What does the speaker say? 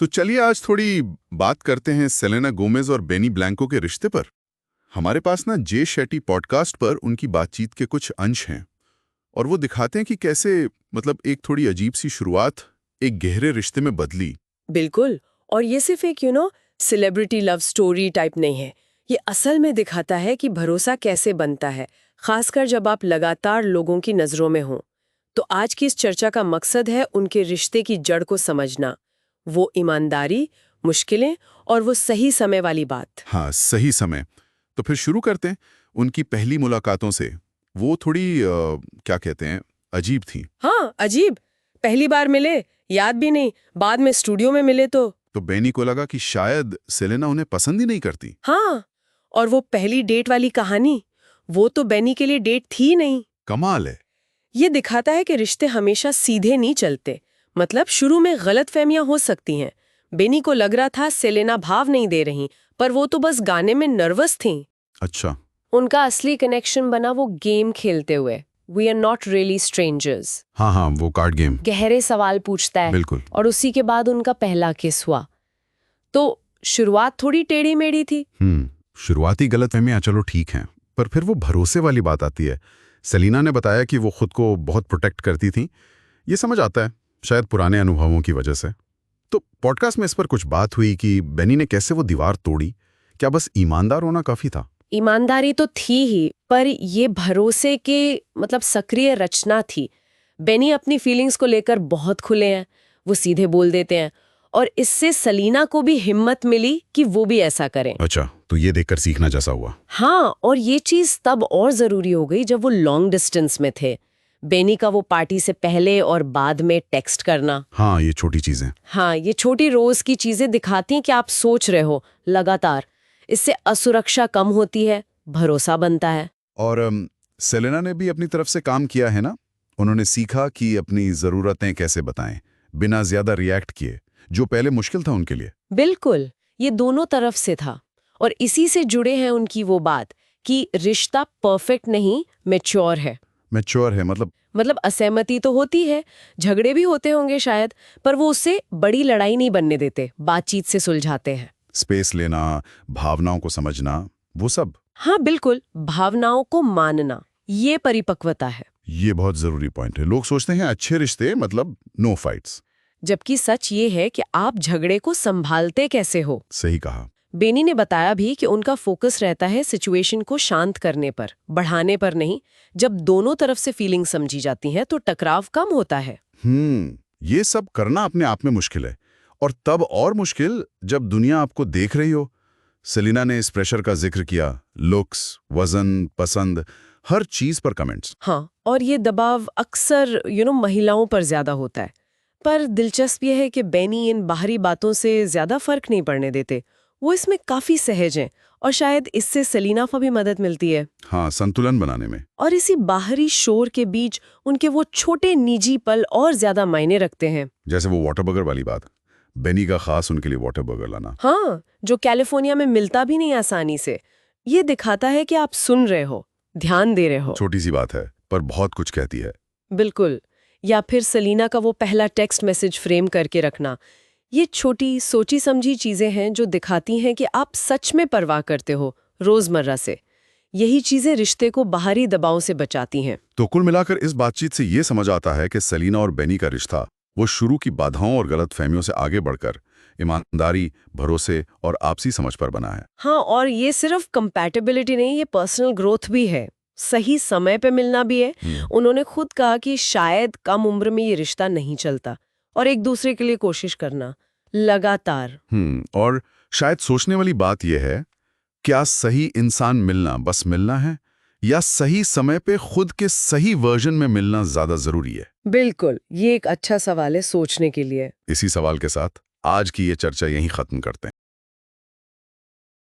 तो चलिए आज थोड़ी बात करते हैं सेलेना गोमेज और बेनी ब्लैंको के रिश्ते पर। हमारे पास ना जे शेट्टी पॉडकास्ट पर उनकी बातचीत के कुछ अंश हैं और वो दिखाते हैं कि कैसे मतलब एक थोड़ी अजीब सी शुरुआत एक गहरे रिश्ते में बदली। बिल्कुल। और ये सिर्फ एक सेलिब्रिटी लव स्टोरी टाइप नहीं है। ये असल में दिखाता है कि भरोसा कैसे बनता है, खासकर जब आप लगातार लोगों की नजरों में हों। तो आज की इस चर्चा का मकसद है उनके रिश्ते की जड़ को समझना, वो ईमानदारी, मुश्किलें और वो सही समय वाली बात। हाँ, सही समय। तो फिर शुरू करते हैं उनकी पहली मुलाकातों से। वो थोड़ी क्या कहते हैं, अजीब थी। हाँ, अजीब। पहली बार मिले, याद भी नहीं, बाद में स्टूडियो में मिले तो बेनी को लगा कि शायद सेलेना उन्हें पसंद ही नहीं करती। हाँ, और वो पहली डेट वाली कहानी, वो तो बेनी के लिए डेट थी नहीं। कमाल है। ये दिखाता है कि रिश्ते हमेशा सीधे नहीं चलते। मतलब शुरू में गलतफहमियां हो सकती हैं। बेनी को लग रहा था सेलेना भाव नहीं दे रही, पर वो तो बस गाने में नर्वस थी। अच्छा। उनका असली कनेक्शन बना वो गेम खेलते हुए, we are not really strangers. हाँ हाँ, वो कार्ड गेम। गहरे सवाल पूछता है। बिल्कुल। और उसी के बाद उनका पहला किस हुआ। तो शुरुआत थोड़ी टेढ़ी मेढ़ी थी। शुरुआती गलतफहमियां चलो ठीक हैं, पर फिर वो भरोसे वाली बात आती है। सेलिना ने बताया कि वो खुद को बहुत प्रोटेक्ट करती थी। ये समझ आता है, शायद पुराने अनुभवों की वजह से। तो पॉडकास्ट में इस पर कुछ बात हुई कि बेनी ने कैसे वो दीवार तोड़ी। क्या बस ईमानदार होना काफी था? ईमानदारी तो थी ही, पर ये भरोसे के सक्रिय रचना थी। बेनी अपनी फीलिंग्स को लेकर बहुत खुले हैं, वो सीधे बोल देते हैं, और इससे सलीना को भी हिम्मत मिली कि वो भी ऐसा करें। अच्छा, तो ये देखकर सीखना जैसा हुआ। हाँ, और ये चीज तब और जरूरी हो गई जब वो लॉन्ग डिस्टेंस में थे। बेनी का वो पार्टी से पहले और बाद में टेक्स्ट करना। हाँ, ये छोटी चीजें। हाँ, ये छोटी रोज की चीजें दिखाती हैं कि आप सोच रहे हो लगातार। इससे असुरक्षा कम होती है, भरोसा बनता है। और सेलेना ने भी अपनी तरफ से काम किया है ना। उन्होंने सीखा कि अपनी जरूरतें कैसे बताएं बिना ज्यादा रिएक्ट किए, जो पहले मुश्किल था उनके लिए। बिल्कुल, ये दोनों तरफ से था। और इसी से जुड़े हैं उनकी वो बात कि रिश्ता परफेक्ट नहीं, मैच्योर है। मैच्योर है मतलब असहमति तो होती है, झगड़े भी होते होंगे शायद, पर वो उससे बड़ी लड़ाई नहीं बनने देते, बातचीत से सुलझाते हैं। स्पेस लेना, भावनाओं को समझना, वो सब। हाँ बिल्कुल, भावनाओं को मानना, ये परिपक्वता है। ये बहुत जरूरी पॉइंट है। लोग सोचते हैं अच्छे रिश्ते मतलब नो फाइट्स, जबकि सच ये है कि आप झगड़े को संभालते कैसे हो। सही कहा। बेनी ने बताया भी कि उनका फोकस रहता है सिचुएशन को शांत करने पर, बढ़ाने पर नहीं। जब दोनों तरफ से फीलिंग समझी जाती हैं तो टकराव कम होता है। ये सब करना अपने आप में मुश्किल है, और तब और मुश्किल जब दुनिया आपको देख रही हो। सेलिना ने इस प्रेशर का जिक्र किया, लुक्स, वजन, पसंद, हर चीज पर कमेंट्स। हाँ, और ये दबाव अक्सर महिलाओं पर ज्यादा होता है। पर दिलचस्प यह है कि बेनी इन बाहरी बातों से ज्यादा फर्क नहीं पड़ने देते। वो इसमें काफी सहज हैं, और शायद इससे सेलिना को भी मदद मिलती है। हाँ, संतुलन बनाने में। और इसी बाहरी शोर के बीच उनके वो छोटे निजी पल और ज्यादा मायने रखते हैं। जैसे वो वाटर बर्गर वाली बात, बेनी का खास उनके लिए वाटर बर्गर लाना। हाँ, जो कैलिफोर्निया में मिलता भी नहीं आसानी से। ये दिखाता है कि आप सुन रहे हो, ध्यान दे रहे हो। छोटी सी बात है, पर बहुत कुछ कहती है। बिल्कुल। या फिर सेलिना का वो पहला टेक्स्ट मैसेज फ्रेम करके रखना। ये छोटी सोची समझी चीजें हैं जो दिखाती हैं कि आप सच में परवाह करते हो रोजमर्रा से। यही चीजें रिश्ते को बाहरी दबाव से बचाती हैं। तो कुल मिलाकर इस बातचीत से ये समझ आता है कि सेलिना और बेनी का रिश्ता वो शुरू की बाधाओं और गलतफहमियों से आगे बढ़कर ईमानदारी, भरोसे और आपसी समझ पर बना है। हाँ, और ये सिर्फ कंपैटिबिलिटी नहीं, ये पर्सनल ग्रोथ भी है। सही समय पे मिलना भी है। उन्होंने खुद कहा कि शायद कम उम्र में ये रिश्ता नहीं चलता, और एक दूसरे के लिए कोशिश करना लगातार। और शायद सोचने वाली बात यह है, क्या सही इंसान मिलना बस मिलना है, या सही समय पे खुद के सही वर्जन में मिलना ज्यादा जरूरी है? बिल्कुल, ये एक अच्छा सवाल है सोचने के लिए। इसी सवाल के साथ आज की ये चर्चा यहीं खत्म करते हैं।